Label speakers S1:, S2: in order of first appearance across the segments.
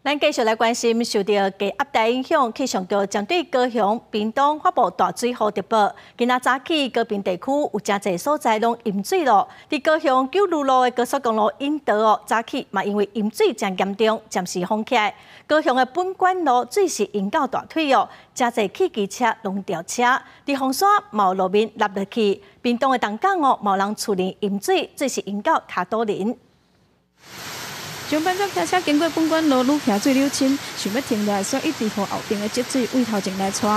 S1: 咱继续来关心受到低压带影响，气象局针对高雄、屏东发布大水豪特报。今仔早起，高屏地区有真侪所在拢淹水了。伫高雄九如路的高速公路引道早起嘛因为淹水真严重，暂时封起来。高雄的本馆路水是淹到大腿哦，真侪汽机车拢吊车，伫风山嘛有路面落落去。屏东的东港哦，冇人厝里淹水，水是淹到卡多林。
S2: 上班族骑车经过本馆路，愈行水愈深，想要停下，煞一直互后边的积水为头前来拖。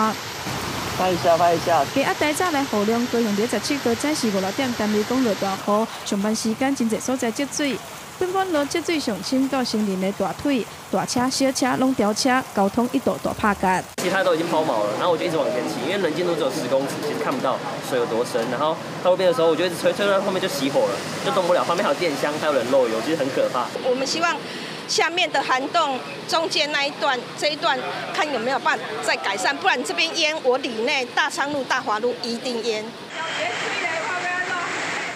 S3: 拍一下，拍一下。
S2: 低压带早来雨量，高雄伫17号早时5、6点，单位讲落大雨，上班时间真侪所在积水。本馆路积水上深到行人的大腿，大车、小车拢吊车，交通一度大拍夹。
S3: 其他都已经抛锚了，然后我就一直往前骑，因为能见度只有10公尺，其实看不到水有多深。然后到路边的时候，我就一直吹到后面就熄火了，就动不了。旁边还有电箱，还有人漏油，其实很可怕。
S4: 我们希望下面的涵洞中间那一段这一段看有没有办法再改善，不然这边淹，我里内大昌路、大华路一定淹。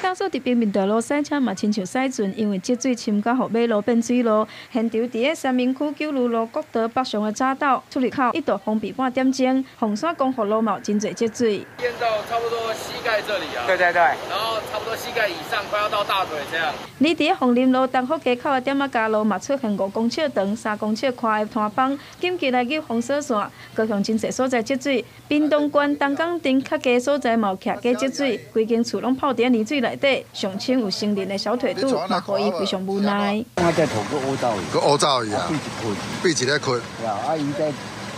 S2: 当初伫平民道路赛车嘛，亲像赛船，因为积水侵到后马路变水路。现场伫个三明区九如路国道北上的匝道出入口一度封闭半点钟，凤山公福路嘛有真侪积水。
S5: 淹到差不多膝盖这里啊。对。然后差不多膝盖以上，快要到大腿这样。
S2: 你伫个凤林路东福街口的点仔街路嘛出现5公尺长、3公尺宽的摊帮，紧急来救封锁线。高雄真侪所在积水，屏东县东港镇较低所在嘛有徛过积水，规间厝拢泡伫泥水内底。 上清有成人的小腿肚，嘛，互伊非常无奈。
S6: 我在头个乌走伊，
S7: 个乌走伊啊，闭一个困。
S6: 啊，伊在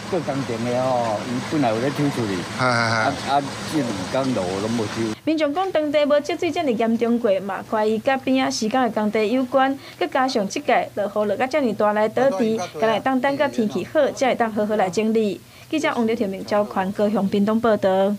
S6: 做工程的吼，伊本来有咧抽出去，这2工路拢无抽。
S2: 民众讲当地无积水这么严重过嘛，怀疑甲边仔施工的工地有关，佮加上即届落雨落甲这么大来倒地，敢来等甲天气好，才会当好好来整理。记者王丽婷、赵宽高雄屏东报道。